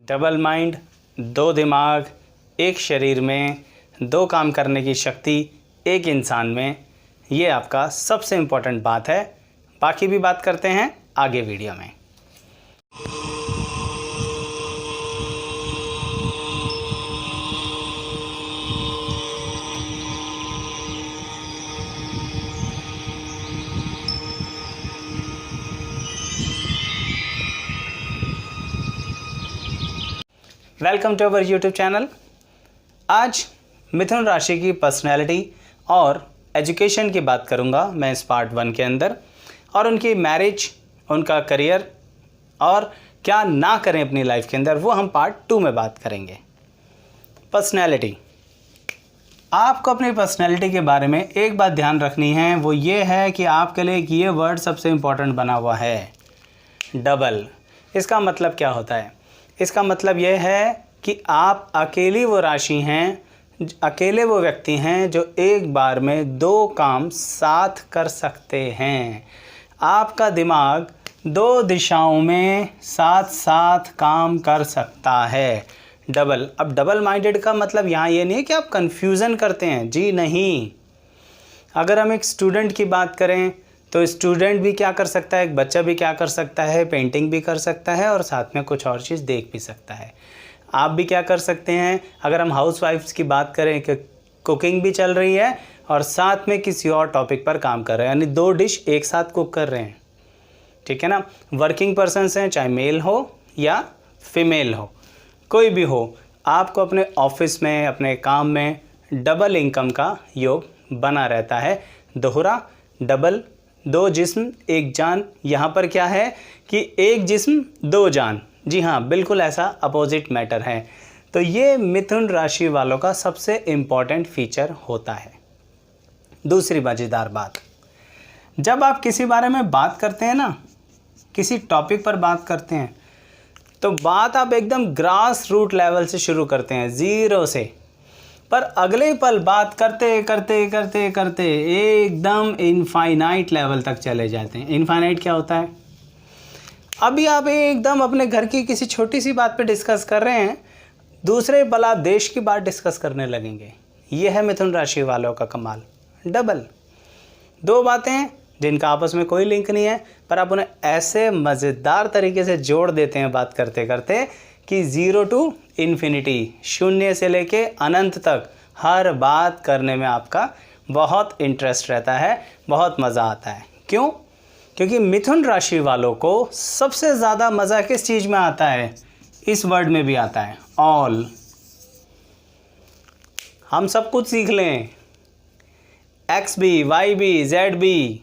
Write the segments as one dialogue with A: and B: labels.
A: Double mind, दो दिमाग, एक शरीर में, दो काम करने की शक्ति एक इंसान में, ये आपका सबसे इम्पोर्टेंट बात है। बाकी भी बात करते हैं आगे वीडियो में। Welcome to our YouTube channel. आज मिथुन राशि की पर्सनैलिटी और एजुकेशन की बात करूंगा मैं इस पार्ट 1 के अंदर, और उनकी मैरिज, उनका करियर और क्या ना करें अपनी लाइफ के अंदर, वो हम पार्ट 2 में बात करेंगे। पर्सनैलिटी, आपको अपनी पर्सनैलिटी के बारे में एक बात ध्यान रखनी है, वो ये है कि आपके लिए एक ये वर्ड सबसे इम्पोर्टेंट बना हुआ है, डबल। इसका मतलब क्या होता है? इसका मतलब यह है कि आप अकेली वो राशि हैं, अकेले वो व्यक्ति हैं जो एक बार में दो काम साथ कर सकते हैं। आपका दिमाग दो दिशाओं में साथ साथ काम कर सकता है। डबल। अब डबल माइंडेड का मतलब यहाँ ये नहीं है कि आप कन्फ्यूज़न करते हैं, जी नहीं। अगर हम एक स्टूडेंट की बात करें तो स्टूडेंट भी क्या कर सकता है, एक बच्चा भी क्या कर सकता है, पेंटिंग भी कर सकता है और साथ में कुछ और चीज़ देख भी सकता है। आप भी क्या कर सकते हैं, अगर हम हाउसवाइफ्स की बात करें कि कुकिंग भी चल रही है और साथ में किसी और टॉपिक पर काम कर रहे हैं, यानी दो डिश एक साथ कुक कर रहे हैं, ठीक है ना। वर्किंग पर्सन्स हैं, चाहे मेल हो या फीमेल हो, कोई भी हो, आपको अपने ऑफिस में, अपने काम में डबल इनकम का योग बना रहता है। दोहरा, डबल, दो जिस्म एक जान। यहाँ पर क्या है कि एक जिस्म दो जान, जी हाँ, बिल्कुल ऐसा अपोजिट मैटर है। तो ये मिथुन राशि वालों का सबसे इम्पॉर्टेंट फीचर होता है। दूसरी मज़ेदार बात, जब आप किसी बारे में बात करते हैं ना, किसी टॉपिक पर बात करते हैं, तो बात आप एकदम ग्रास रूट लेवल से शुरू करते हैं, ज़ीरो से, पर अगले पल बात करते करते करते करते एकदम इनफाइनाइट लेवल तक चले जाते हैं। इनफाइनाइट क्या होता है? अभी आप एकदम अपने घर की किसी छोटी सी बात पे डिस्कस कर रहे हैं, दूसरे पल आप देश की बात डिस्कस करने लगेंगे। ये है मिथुन राशि वालों का कमाल, डबल। दो बातें जिनका आपस में कोई लिंक नहीं है, पर आप उन्हें ऐसे मज़ेदार तरीके से जोड़ देते हैं बात करते करते कि ज़ीरो टू इन्फिनिटी, शून्य से लेके अनंत तक हर बात करने में आपका बहुत इंटरेस्ट रहता है, बहुत मज़ा आता है। क्यों? क्योंकि मिथुन राशि वालों को सबसे ज़्यादा मज़ा किस चीज़ में आता है? इस वर्ड में भी आता है, ऑल। हम सब कुछ सीख लें, एक्स भी, वाई भी, जेड भी,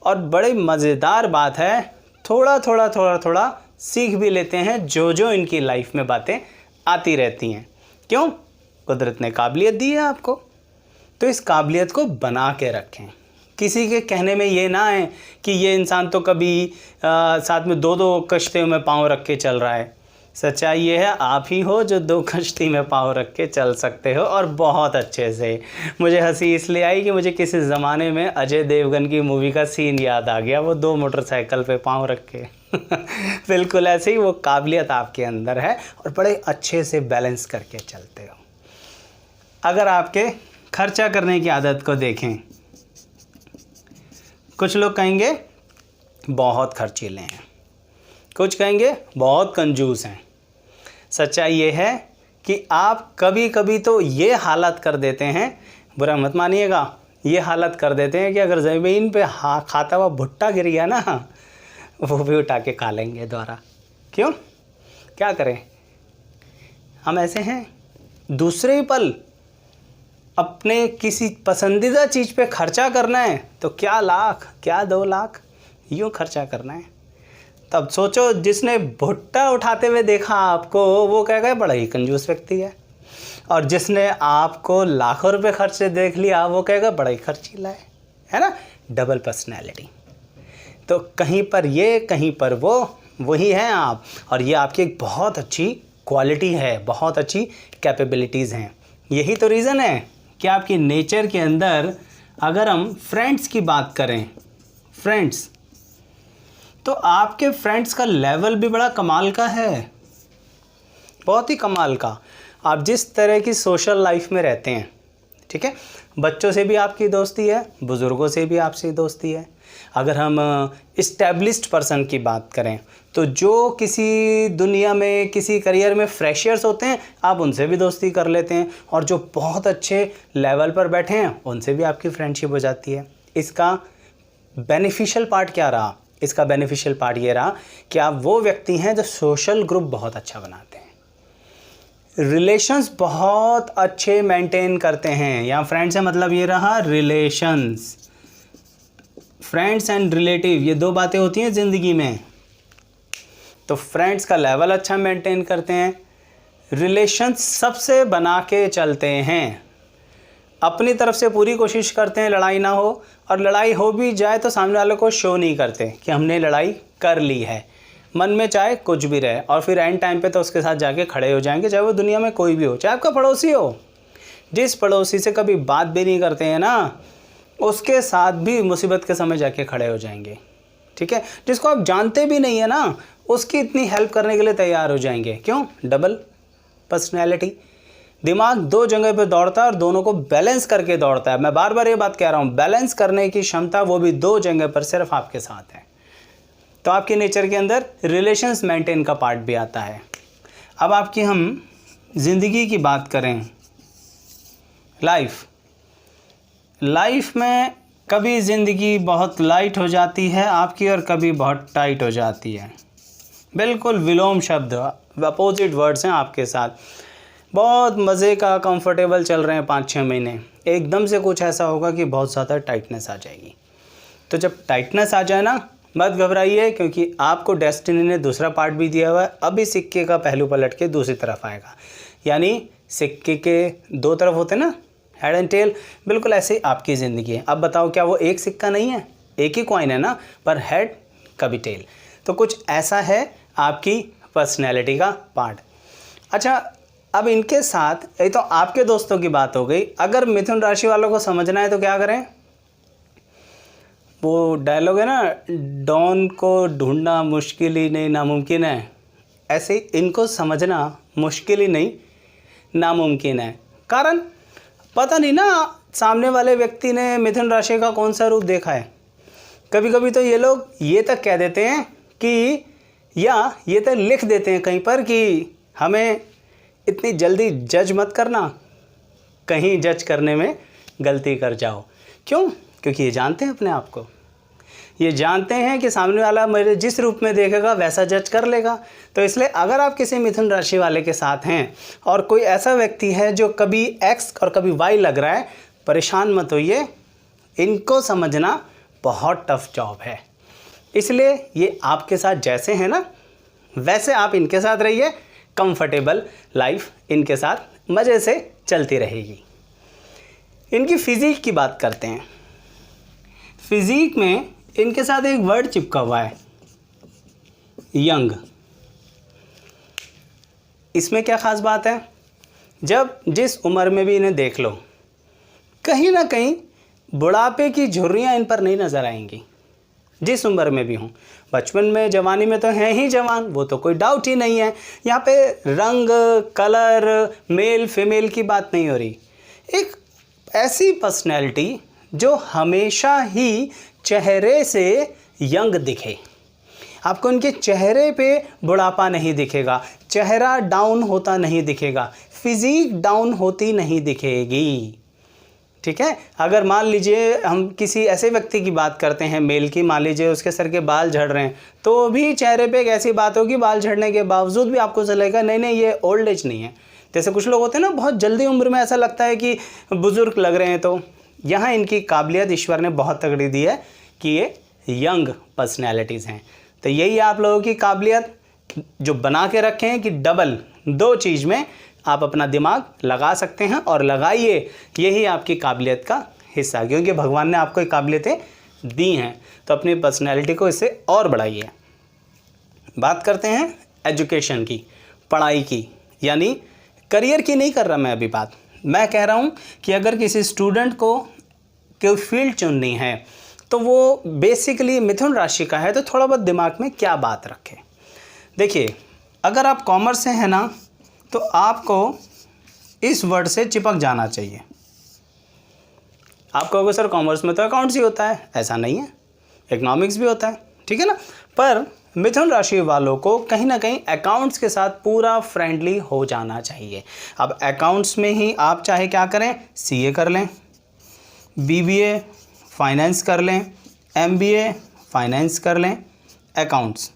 A: और बड़ी मज़ेदार बात है, थोड़ा थोड़ा थोड़ा थोड़ा सीख भी लेते हैं जो जो इनकी लाइफ में बातें आती रहती हैं। क्यों? कुदरत ने काबिलियत दी है आपको, तो इस काबिलियत को बना के रखें। किसी के कहने में ये ना है कि ये इंसान तो कभी साथ में दो दो कश्तियों में पाँव रख के चल रहा है। सच्चाई ये है, आप ही हो जो दो कश्ती में पाँव रख के चल सकते हो, और बहुत अच्छे से। मुझे हंसी इसलिए आई कि मुझे किसी ज़माने में अजय देवगन की मूवी का सीन याद आ गया, वो दो मोटरसाइकिल पे पाँव रख के बिल्कुल ऐसे ही वो काबिलियत आपके अंदर है और बड़े अच्छे से बैलेंस करके चलते हो। अगर आपके खर्चा करने की आदत को देखें, कुछ लोग कहेंगे बहुत खर्चीले हैं, कुछ कहेंगे बहुत कंजूस हैं। सच्चाई ये है कि आप कभी कभी तो ये हालत कर देते हैं, बुरा मत मानिएगा, ये हालत कर देते हैं कि अगर ज़मीन पे खाता हुआ भुट्टा गिर गया ना, वो भी उठा के खा लेंगे दोबारा। क्यों? क्या करें, हम ऐसे हैं। दूसरे पल अपने किसी पसंदीदा चीज़ पे खर्चा करना है तो क्या लाख, क्या 2 लाख यूँ खर्चा करना है। तब सोचो, जिसने भुट्टा उठाते हुए देखा आपको, वो कहेगा बड़ा ही कंजूस व्यक्ति है, और जिसने आपको लाखों रुपए खर्चे देख लिया, वो कहेगा बड़ा ही खर्चीला है ना। Double personality. तो कहीं पर ये, कहीं पर वो, वही हैं आप, और ये आपकी एक बहुत अच्छी क्वालिटी है, बहुत अच्छी कैपेबिलिटीज़ हैं। यही तो रीज़न है कि आपकी नेचर के अंदर, अगर हम फ्रेंड्स की बात करें, फ्रेंड्स, तो आपके फ्रेंड्स का लेवल भी बड़ा कमाल का है। बहुत ही कमाल का। आप जिस तरह की सोशल लाइफ में रहते हैं, ठीक है, बच्चों से भी आपकी दोस्ती है, बुज़ुर्गों से भी आपसे दोस्ती है। अगर हम इस्टेब्लिश्ड पर्सन की बात करें तो जो किसी दुनिया में किसी करियर में फ्रेशर्स होते हैं, आप उनसे भी दोस्ती कर लेते हैं, और जो बहुत अच्छे लेवल पर बैठे हैं उनसे भी आपकी फ्रेंडशिप हो जाती है। इसका बेनिफिशियल पार्ट क्या रहा? इसका बेनिफिशियल पार्ट ये रहा कि आप वो व्यक्ति हैं जो सोशल ग्रुप बहुत अच्छा बनाते हैं, रिलेशंस बहुत अच्छे मेंटेन करते हैं। यहाँ फ्रेंड से मतलब ये रहा रिलेशंस, फ्रेंड्स एंड रिलेटिव, ये दो बातें होती हैं ज़िंदगी में। तो फ्रेंड्स का लेवल अच्छा मेंटेन करते हैं, रिलेशंस सबसे बना के चलते हैं, अपनी तरफ से पूरी कोशिश करते हैं लड़ाई ना हो, और लड़ाई हो भी जाए तो सामने वाले को शो नहीं करते कि हमने लड़ाई कर ली है, मन में चाहे कुछ भी रहे, और फिर एंड टाइम पे तो उसके साथ जाके खड़े हो जाएंगे, चाहे वो दुनिया में कोई भी हो, चाहे आपका पड़ोसी हो। जिस पड़ोसी से कभी बात भी नहीं करते हैं ना, उसके साथ भी मुसीबत के समय जाके खड़े हो जाएंगे, ठीक है। जिसको आप जानते भी नहीं है ना, उसकी इतनी हेल्प करने के लिए तैयार हो जाएंगे। क्यों? डबल पर्सनैलिटी, दिमाग दो जगह पे दौड़ता है और दोनों को बैलेंस करके दौड़ता है। मैं बार बार ये बात कह रहा हूँ, बैलेंस करने की क्षमता वो भी दो जगह पर सिर्फ आपके साथ है। तो आपके नेचर के अंदर रिलेशंस मेंटेन का पार्ट भी आता है। अब आपकी हम ज़िंदगी की बात करें, लाइफ में कभी ज़िंदगी बहुत लाइट हो जाती है आपकी और कभी बहुत टाइट हो जाती है। बिल्कुल विलोम शब्द, अपोजिट वर्ड्स हैं आपके साथ। बहुत मज़े का कंफर्टेबल चल रहे हैं 5-6 महीने, एकदम से कुछ ऐसा होगा कि बहुत ज़्यादा टाइटनेस आ जाएगी। तो जब टाइटनेस आ जाए ना, मत घबराइए, क्योंकि आपको डेस्टिनी ने दूसरा पार्ट भी दिया हुआ है। अभी सिक्के का पहलू पलट के दूसरी तरफ आएगा, यानी सिक्के के दो तरफ होते हैं ना, हेड एंड टेल, बिल्कुल ऐसे ही आपकी ज़िंदगी है। अब बताओ, क्या वो एक सिक्का नहीं है? एक ही कॉइन है ना, पर हेड कभी टेल। तो कुछ ऐसा है आपकी पर्सनैलिटी का पार्ट। अच्छा, अब इनके साथ ये तो आपके दोस्तों की बात हो गई। अगर मिथुन राशि वालों को समझना है तो क्या करें? वो डायलॉग है ना, डॉन को ढूंढना मुश्किल ही नहीं नामुमकिन है, ऐसे ही इनको समझना मुश्किल ही नहीं नामुमकिन है। कारण पता नहीं ना सामने वाले व्यक्ति ने मिथुन राशि का कौन सा रूप देखा है। कभी कभी तो ये लोग ये तक कह देते हैं कि, या ये तक लिख देते हैं कहीं पर कि हमें इतनी जल्दी जज मत करना, कहीं जज करने में गलती कर जाओ। क्यों? क्योंकि ये जानते हैं अपने आप को, ये जानते हैं कि सामने वाला मेरे जिस रूप में देखेगा वैसा जज कर लेगा। तो इसलिए अगर आप किसी मिथुन राशि वाले के साथ हैं और कोई ऐसा व्यक्ति है जो कभी एक्स और कभी वाई लग रहा है, परेशान मत होइए, इनको समझना बहुत टफ जॉब है। इसलिए ये आपके साथ जैसे हैं ना, वैसे आप इनके साथ रहिए, कंफर्टेबल लाइफ इनके साथ मज़े से चलती रहेगी। इनकी फिज़ीक की बात करते हैं। फिज़ीक में इनके साथ एक वर्ड चिपका हुआ है, यंग। इसमें क्या ख़ास बात है? जब जिस उम्र में भी इन्हें देख लो, कहीं ना कहीं बुढ़ापे की झुर्रियाँ इन पर नहीं नज़र आएंगी, जिस उम्र में भी हूँ। बचपन में, जवानी में तो हैं ही जवान, वो तो कोई डाउट ही नहीं है। यहाँ पे रंग, कलर, मेल फीमेल की बात नहीं हो रही। एक ऐसी पर्सनैलिटी जो हमेशा ही चेहरे से यंग दिखे। आपको उनके चेहरे पे बुढ़ापा नहीं दिखेगा, चेहरा डाउन होता नहीं दिखेगा, फिज़ीक डाउन होती नहीं दिखेगी, ठीक है। अगर मान लीजिए हम किसी ऐसे व्यक्ति की बात करते हैं, मेल की, मान लीजिए उसके सर के बाल झड़ रहे हैं, तो भी चेहरे पे एक ऐसी बात होगी, बाल झड़ने के बावजूद भी आपको चलेगा नहीं ये ओल्ड एज नहीं है। जैसे कुछ लोग होते हैं ना, बहुत जल्दी उम्र में ऐसा लगता है कि बुज़ुर्ग लग रहे हैं। तो यहाँ इनकी काबिलियत ईश्वर ने बहुत तगड़ी दी है कि ये यंग पर्सनैलिटीज़ हैं। तो यही आप लोगों की काबिलियत जो बना के रखे हैं कि डबल दो चीज़ में आप अपना दिमाग लगा सकते हैं, और लगाइए, यही आपकी काबिलियत का हिस्सा है, क्योंकि भगवान ने आपको ये काबिलियतें दी हैं। तो अपनी पर्सनैलिटी को इससे और बढ़ाइए। बात करते हैं एजुकेशन की, पढ़ाई की, यानी करियर की नहीं कर रहा मैं अभी बात। मैं कह रहा हूँ कि अगर किसी स्टूडेंट को कोई फील्ड चुननी है तो वो बेसिकली मिथुन राशि का है, तो थोड़ा बहुत दिमाग में क्या बात रखे। देखिए, अगर आप कॉमर्स से हैं ना, तो आपको इस वर्ड से चिपक जाना चाहिए। आप कहोगे सर कॉमर्स में तो अकाउंट्स ही होता है, ऐसा नहीं है, इकोनॉमिक्स भी होता है, ठीक है ना। पर मिथुन राशि वालों को कहीं ना कहीं अकाउंट्स के साथ पूरा फ्रेंडली हो जाना चाहिए। अब अकाउंट्स में ही आप चाहे क्या करें, सीए कर लें, बीबीए फाइनेंस कर लें, एमबीए फाइनेंस कर लें, अकाउंट्स।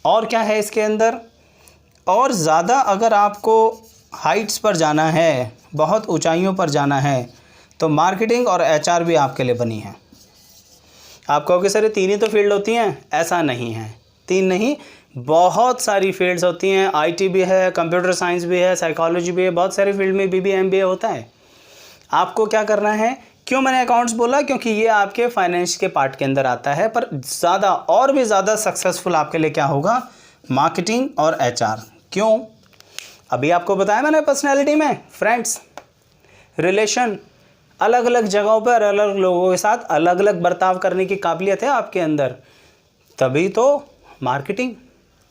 A: और क्या है इसके अंदर, और ज़्यादा अगर आपको हाइट्स पर जाना है, बहुत ऊंचाइयों पर जाना है, तो मार्केटिंग और एचआर भी आपके लिए बनी है। आप कहोगे सर ये तीन ही तो फील्ड होती हैं, ऐसा नहीं है, तीन नहीं बहुत सारी फील्ड्स होती हैं। आईटी भी है, कंप्यूटर साइंस भी है, साइकोलॉजी भी है, बहुत सारी फील्ड में बीबीए एमबीए होता है। आपको क्या करना है, क्यों मैंने अकाउंट्स बोला, क्योंकि ये आपके फाइनेंस के पार्ट के अंदर आता है, पर ज़्यादा और भी ज़्यादा सक्सेसफुल आपके लिए क्या होगा, मार्केटिंग और एचआर। क्यों, अभी आपको बताया मैंने पर्सनैलिटी में फ्रेंड्स, रिलेशन, अलग अलग जगहों पर अलग अलग लोगों के साथ अलग अलग बर्ताव करने की काबिलियत है आपके अंदर, तभी तो मार्केटिंग,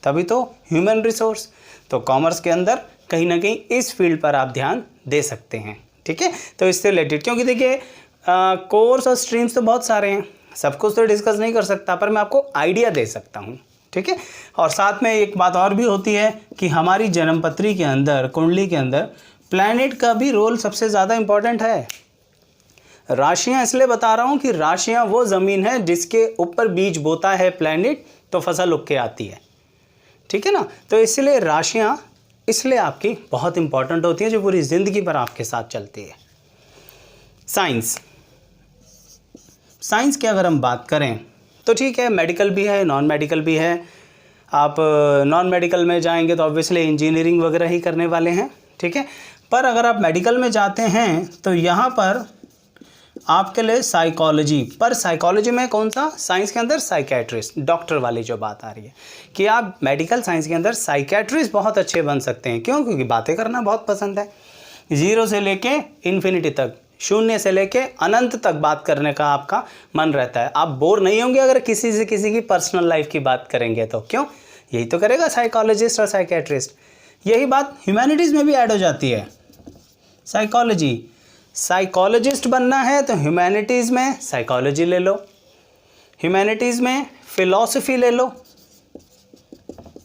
A: तभी तो ह्यूमन रिसोर्स। तो कॉमर्स के अंदर कहीं ना कहीं इस फील्ड पर आप ध्यान दे सकते हैं, ठीक है। तो इससे रिलेटेड, क्योंकि देखिए कोर्स और स्ट्रीम्स तो बहुत सारे हैं, सब कुछ तो डिस्कस नहीं कर सकता, पर मैं आपको आइडिया दे सकता हूँ, ठीक है। और साथ में एक बात और भी होती है कि हमारी जन्मपत्री के अंदर, कुंडली के अंदर प्लैनेट का भी रोल सबसे ज़्यादा इम्पॉर्टेंट है। राशियाँ इसलिए बता रहा हूँ कि राशियाँ वो ज़मीन है जिसके ऊपर बीज बोता है प्लैनेट, तो फसल उग के आती है, ठीक है ना। तो इसलिए राशियाँ इसलिए आपकी बहुत इंपॉर्टेंट होती हैं, जो पूरी ज़िंदगी पर आपके साथ चलती है। साइंस, साइंस की अगर हम बात करें तो ठीक है, मेडिकल भी है, नॉन मेडिकल भी है। आप नॉन मेडिकल में जाएंगे तो ऑब्वियसली इंजीनियरिंग वगैरह ही करने वाले हैं, ठीक है। पर अगर आप मेडिकल में जाते हैं तो यहाँ पर आपके लिए साइकोलॉजी, पर साइकोलॉजी में कौन सा, साइंस के अंदर साइकेट्रिस्ट, डॉक्टर वाली जो बात आ रही है कि आप मेडिकल साइंस के अंदर साइकेट्रिस्ट बहुत अच्छे बन सकते हैं। क्यों, क्योंकि बातें करना बहुत पसंद है, जीरो से लेके इन्फिनिटी तक, शून्य से लेके अनंत तक बात करने का आपका मन रहता है। आप बोर नहीं होंगे अगर किसी से किसी की पर्सनल लाइफ की बात करेंगे तो, क्यों, यही तो करेगा साइकोलॉजिस्ट और साइकेट्रिस्ट। यही बात ह्यूमैनिटीज़ में भी ऐड हो जाती है। साइकोलॉजी, साइकोलॉजिस्ट बनना है तो ह्यूमैनिटीज़ में साइकोलॉजी ले लो, ह्यूमैनिटीज़ में फ़िलॉसफी ले लो,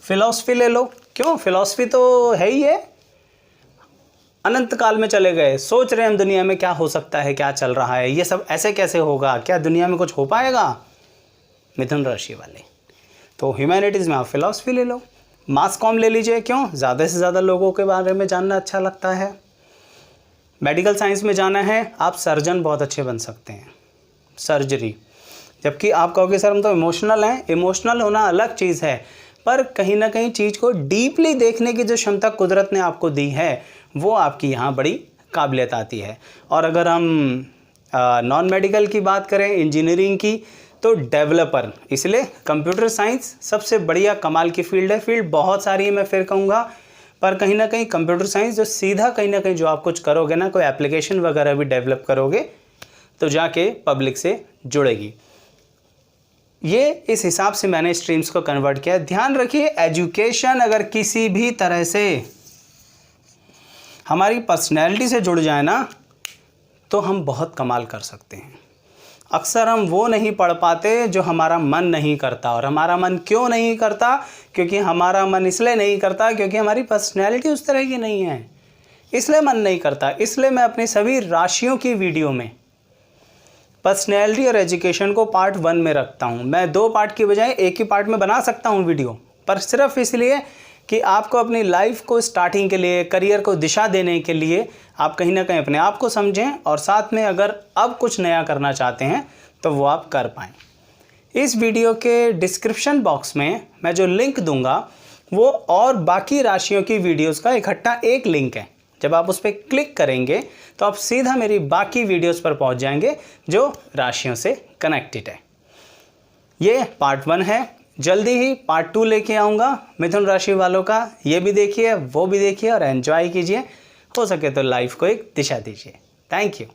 A: फ़िलॉसफी ले लो। क्यों, फ़िलॉसफी तो है ही है, अनंत काल में चले गए, सोच रहे हैं हम दुनिया में क्या हो सकता है, क्या चल रहा है, ये सब ऐसे कैसे होगा, क्या दुनिया में कुछ हो पाएगा, मिथुन राशि वाले। तो ह्यूमैनिटीज़ में आप फ़िलॉसफी ले लो, मास कॉम ले लीजिए, क्यों, ज़्यादा से ज़्यादा लोगों के बारे में जानना अच्छा लगता है। मेडिकल साइंस में जाना है, आप सर्जन बहुत अच्छे बन सकते हैं, सर्जरी। जबकि आप कहोगे सर हम तो इमोशनल हैं, इमोशनल होना अलग चीज़ है, पर कहीं ना कहीं चीज़ को डीपली देखने की जो क्षमता कुदरत ने आपको दी है, वो आपकी यहाँ बड़ी काबिलियत आती है। और अगर हम नॉन मेडिकल की बात करें, इंजीनियरिंग की, तो डेवलपर, इसलिए कंप्यूटर साइंस सबसे बढ़िया कमाल की फील्ड है। फील्ड बहुत सारी है, मैं फिर कहूँगा, पर कहीं ना कहीं कंप्यूटर साइंस जो सीधा कहीं ना कहीं जो आप कुछ करोगे ना, कोई एप्लीकेशन वगैरह भी डेवलप करोगे तो जाके पब्लिक से जुड़ेगी। ये इस हिसाब से मैंने स्ट्रीम्स को कन्वर्ट किया। ध्यान रखिए, एजुकेशन अगर किसी भी तरह से हमारी पर्सनैलिटी से जुड़ जाए ना, तो हम बहुत कमाल कर सकते हैं। अक्सर हम वो नहीं पढ़ पाते जो हमारा मन नहीं करता। और हमारा मन क्यों नहीं करता, क्योंकि हमारा मन इसलिए नहीं करता क्योंकि हमारी पर्सनैलिटी उस तरह की नहीं है, इसलिए मन नहीं करता। इसलिए मैं अपनी सभी राशियों की वीडियो में पर्सनैलिटी और एजुकेशन को पार्ट 1 में रखता हूँ। मैं 2 पार्ट की बजाय एक ही पार्ट में बना सकता हूँ वीडियो, पर सिर्फ इसलिए कि आपको अपनी लाइफ को स्टार्टिंग के लिए, करियर को दिशा देने के लिए आप कहीं ना कहीं अपने आप को समझें, और साथ में अगर अब कुछ नया करना चाहते हैं तो वो आप कर पाएँ। इस वीडियो के डिस्क्रिप्शन बॉक्स में मैं जो लिंक दूंगा वो और बाकी राशियों की वीडियोस का इकट्ठा एक लिंक है। जब आप उस पर क्लिक करेंगे तो आप सीधा मेरी बाकी वीडियोस पर पहुंच जाएंगे जो राशियों से कनेक्टेड है। ये पार्ट 1 है, जल्दी ही पार्ट 2 लेके आऊँगा मिथुन राशि वालों का। ये भी देखिए, वो भी देखिए और एंजॉय कीजिए। हो सके तो लाइफ को एक दिशा दीजिए। Thank you.